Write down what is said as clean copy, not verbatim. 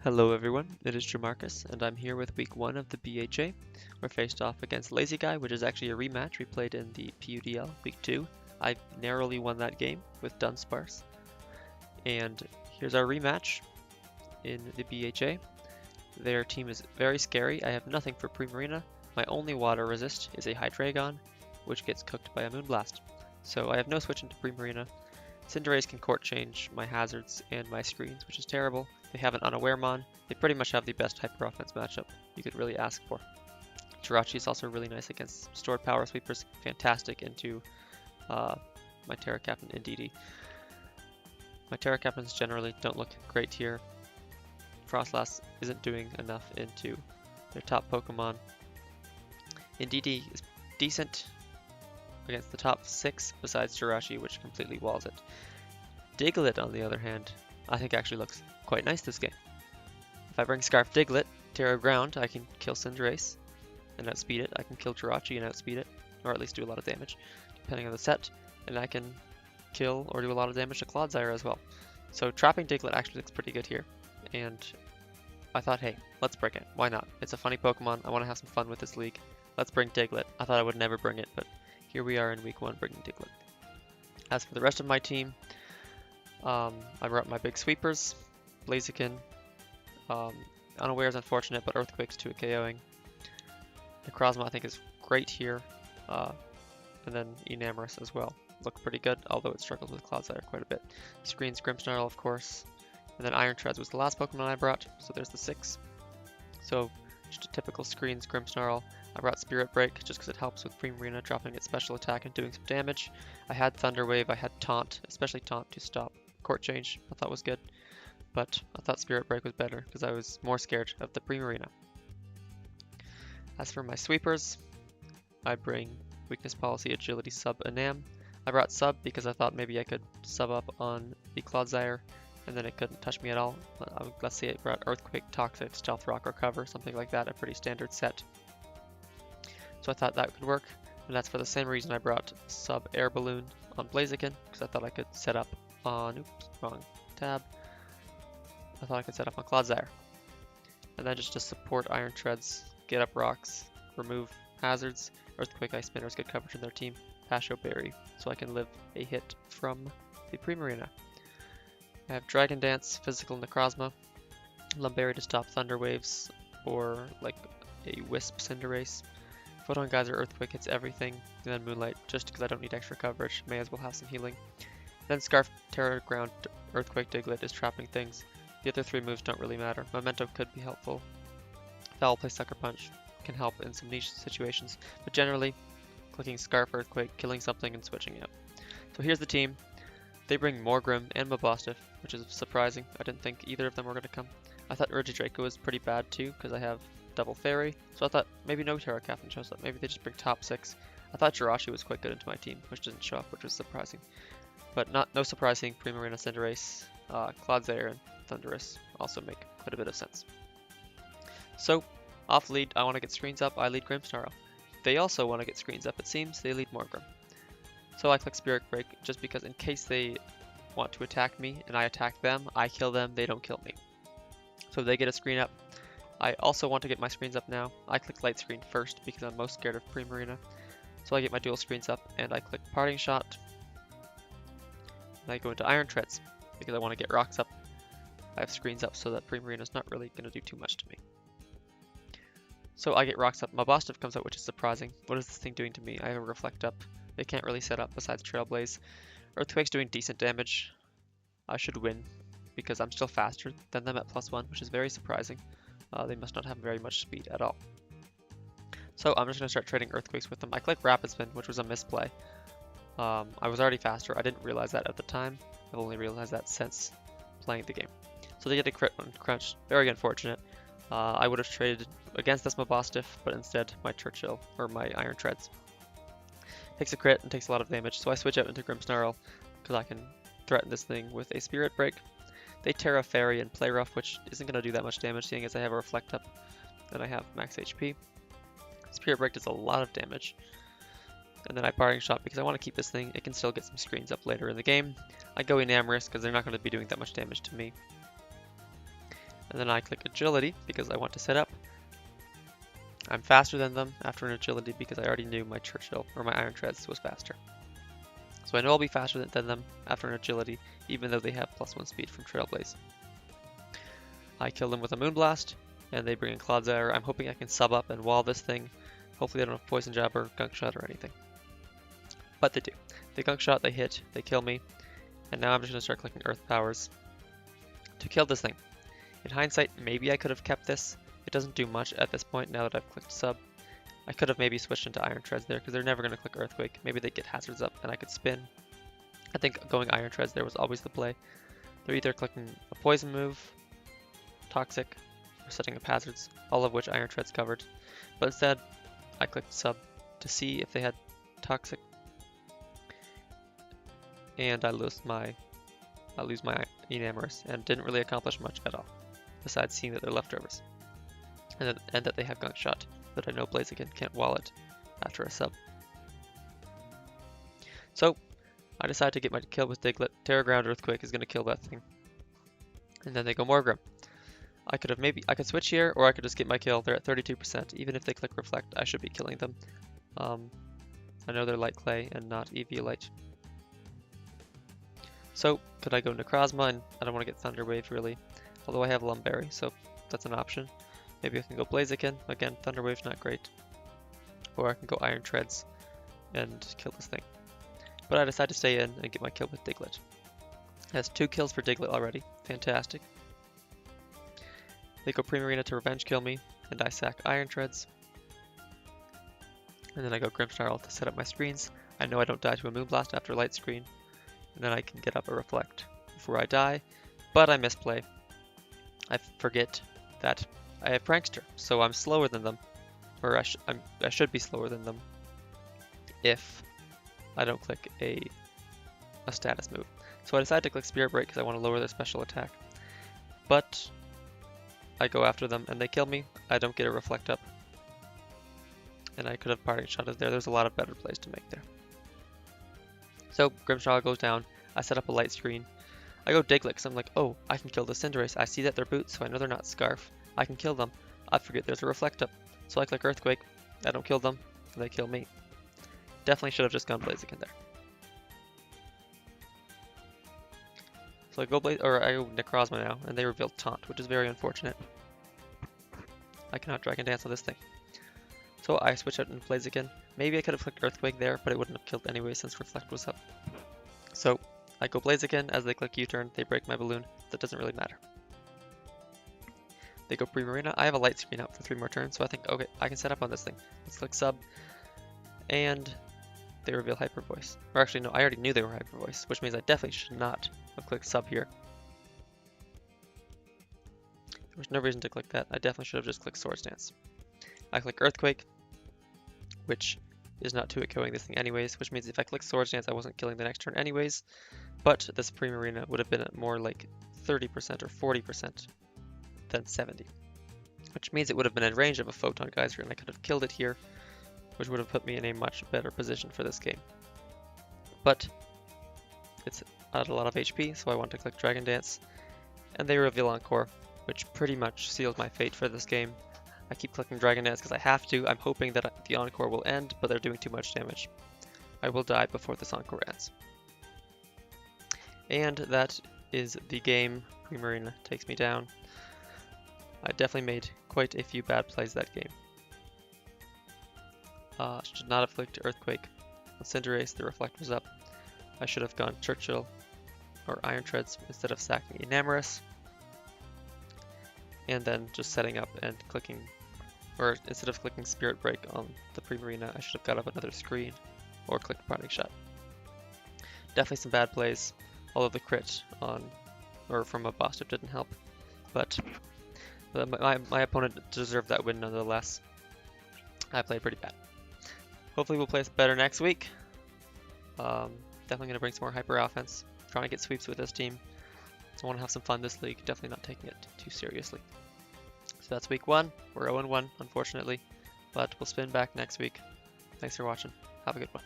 Hello everyone, it is Jamarcus, and I'm here with week 1 of the BHA. We're faced off against Lazy Guy, which is actually a rematch we played in the PUDL week 2. I narrowly won that game with Dunsparce. And here's our rematch in the BHA. Their team is very scary. I have nothing for Primarina. My only water resist is a Hydreigon, which gets cooked by a Moonblast. So I have no switch into Primarina. Cinderace can court change my hazards and my screens, which is terrible. They have an Unawaremon. They pretty much have the best Hyper Offense matchup you could really ask for. Jirachi is also really nice against stored power sweepers. Fantastic into my Terra Captain Indeedee. My Terra Captains generally don't look great here. Frostlass isn't doing enough into their top Pokemon. Indeedee is decent against the top 6 besides Jirachi, which completely walls it. Diglett, on the other hand, I think actually looks quite nice this game. If I bring Scarf Diglett, Terra Ground, I can kill Cinderace and outspeed it. I can kill Jirachi and outspeed it, or at least do a lot of damage, depending on the set. And I can kill or do a lot of damage to Clodsire as well. So trapping Diglett actually looks pretty good here. And I thought, hey, let's bring it. Why not? It's a funny Pokemon. I want to have some fun with this league. Let's bring Diglett. I thought I would never bring it, but here we are in week 1 bringing Diglett. As for the rest of my team, I brought my big sweepers, Blaziken. Unaware is unfortunate, but Earthquake's 2 KOing. Necrozma I think is great here, and then Enamorous as well. Look pretty good, although it struggles with Clodsire quite a bit. Screens Grimmsnarl, of course, and then Iron Treads was the last Pokemon I brought, so there's the 6. So just a typical Screens Grimmsnarl. I brought Spirit Break just because it helps with Primarina dropping its special attack and doing some damage. I had Thunder Wave, I had Taunt, especially Taunt to stop Court Change, I thought was good. But I thought Spirit Break was better because I was more scared of the Primarina. As for my sweepers, I bring Weakness Policy, Agility, Sub, Enam. I brought Sub because I thought maybe I could sub up on the Clodsire and then it couldn't touch me at all. Let's say I brought Earthquake, Toxic, Stealth Rock, Recover, something like that, a pretty standard set. So I thought that could work, and that's for the same reason I brought Sub Air Balloon on Blaziken, because I thought I could set up on, oops, wrong tab. I thought I could set up on Clodsire. And then just to support Iron Treads, get up rocks, remove hazards, Earthquake, Ice Spinner is good coverage in their team, Pasho Berry, so I can live a hit from the Primarina. I have Dragon Dance, Physical Necrozma, Lumberry to stop Thunder Waves, or like a Wisp Cinderace. Photon Geyser Earthquake hits everything, and then Moonlight, just because I don't need extra coverage, may as well have some healing. Then Scarf, Terra Ground, Earthquake, Diglett is trapping things. The other 3 moves don't really matter. Memento could be helpful. Foul Play, Sucker Punch can help in some niche situations, but generally, clicking Scarf, Earthquake, killing something, and switching out. So here's the team. They bring Morgrem and Mabostiff, which is surprising. I didn't think either of them were going to come. I thought Regidraco was pretty bad too, because I have Double Fairy, so I thought maybe no Terra Captain shows up, maybe they just bring top 6. I thought Jirachi was quite good into my team, which didn't show up, which was surprising. But no surprising, Primarina, Cinderace, Clodsire, and Thundurus also make quite a bit of sense. So, off lead, I want to get screens up, I lead Grimmsnarl. They also want to get screens up, it seems, they lead Morgrem. So I click Spirit Break, just because in case they want to attack me, and I attack them, I kill them, they don't kill me. So they get a screen up. I also want to get my screens up now. I click Light Screen first because I'm most scared of Primarina. So I get my dual screens up and I click Parting Shot. And I go into Iron Treads because I want to get rocks up. I have screens up so that Primarina's not really going to do too much to me. So I get rocks up. Mabostiff comes out, which is surprising. What is this thing doing to me? I have a Reflect up. They can't really set up besides Trailblaze. Earthquake's doing decent damage. I should win because I'm still faster than them at +1, which is very surprising. They must not have very much speed at all. So I'm just going to start trading Earthquakes with them. I click Rapid Spin, which was a misplay. I was already faster. I didn't realize that at the time. I've only realized that since playing the game. So they get a crit on Crunch. Very unfortunate. I would have traded against this Mabostiff, but instead my Churchill, or my Iron Treads. Takes a crit and takes a lot of damage, so I switch out into Grimmsnarl because I can threaten this thing with a Spirit Break. They Terra Fairy and Play Rough, which isn't going to do that much damage, seeing as I have a Reflect up and I have max HP. Spirit Break does a lot of damage. And then I Parting Shot because I want to keep this thing. It can still get some screens up later in the game. I go Enamorous because they're not going to be doing that much damage to me. And then I click agility because I want to set up. I'm faster than them after an agility because I already knew my Churchill or my Iron Treads was faster. So I know I'll be faster than them after an agility, even though they have +1 speed from Trailblaze. I kill them with a Moonblast, and they bring in Clodsire. I'm hoping I can sub up and wall this thing. Hopefully they don't have Poison Jab or Gunk Shot or anything. But they do. They Gunk Shot, they hit, they kill me, and now I'm just going to start clicking Earth Powers to kill this thing. In hindsight, maybe I could have kept this. It doesn't do much at this point now that I've clicked sub. I could have maybe switched into Iron Treads there because they're never going to click Earthquake. Maybe they get hazards up and I could spin. I think going Iron Treads there was always the play. They're either clicking a poison move, toxic, or setting up hazards, all of which Iron Treads covered. But instead, I clicked sub to see if they had toxic, and I lose my Enamorous and didn't really accomplish much at all, besides seeing that they're leftovers, and that they have Gunk Shot, that I know Blaziken can't wall it after a sub. So I decide to get my kill with Diglett. Terra Ground Earthquake is going to kill that thing, and then they go Morgrim. I could switch here, or I could just get my kill. They're at 32%. Even if they click Reflect, I should be killing them. I know they're Light Clay and not Eviolite. So could I go Necrozma? And I don't want to get Thunder Wave really, although I have Lumberry, so that's an option. Maybe I can go Blaziken. Again, Thunder Wave's not great. Or I can go Iron Treads and kill this thing. But I decide to stay in and get my kill with Diglett. It has 2 kills for Diglett already. Fantastic. They go Primarina to revenge kill me, and I sack Iron Treads. And then I go Grimmsnarl to set up my screens. I know I don't die to a Moonblast after Light Screen. And then I can get up a Reflect before I die. But I misplay. I forget that I have Prankster, so I'm slower than them. Or I should be slower than them if I don't click a status move. So I decide to click Spirit Break because I want to lower their special attack. But I go after them and they kill me. I don't get a Reflect up. And I could have Parting Shot it there. There's a lot of better plays to make there. So Grimmsnarl goes down. I set up a light screen. I go Diglett because I'm like, oh, I can kill the Cinderace. I see that they're boots, so I know they're not Scarf. I can kill them. I forget there's a Reflect up. So I click Earthquake. I don't kill them. They kill me. Definitely should have just gone Blaziken there. So I go I go Necrozma now, and they reveal Taunt, which is very unfortunate. I cannot Dragon Dance on this thing. So I switch out into Blaziken. Maybe I could have clicked Earthquake there, but it wouldn't have killed anyway since Reflect was up. So I go Blaziken. As they click U-turn, they break my balloon. That doesn't really matter. They go Primarina. I have a light screen out for 3 more turns, so I think, okay, I can set up on this thing. Let's click sub. And they reveal Hyper Voice. Or actually, no, I already knew they were Hyper Voice, which means I definitely should not have clicked sub here. There was no reason to click that. I definitely should have just clicked Swords Dance. I click Earthquake, which is not 2-hit killing this thing anyways, which means if I click Swords Dance, I wasn't killing the next turn anyways. But this Primarina would have been at more like 30% or 40% than 70. Which means it would have been in range of a Photon Geyser, and I could have killed it here, which would have put me in a much better position for this game. But it's at a lot of HP, so I want to click Dragon Dance, and they reveal Encore, which pretty much seals my fate for this game. I keep clicking Dragon Dance because I have to. I'm hoping that the Encore will end, but they're doing too much damage. I will die before this Encore ends. And that is the game. Primarina takes me down. I definitely made quite a few bad plays that game. Should not have clicked Earthquake. On Cinderace, the Reflect was up. I should have gone Churchill or Iron Treads instead of sacking Enamorous. And then just setting up and clicking, or instead of clicking Spirit Break on the Primarina, I should have got up another screen or clicked Parting Shot. Definitely some bad plays, although the crit on, or from a boss tip didn't help. But my opponent deserved that win nonetheless. I played pretty bad. Hopefully we'll play better next week. Definitely going to bring some more hyper offense. Trying to get sweeps with this team. I want to have some fun this league. Definitely not taking it too seriously. So that's week 1. We're 0-1, unfortunately. But we'll spin back next week. Thanks for watching. Have a good one.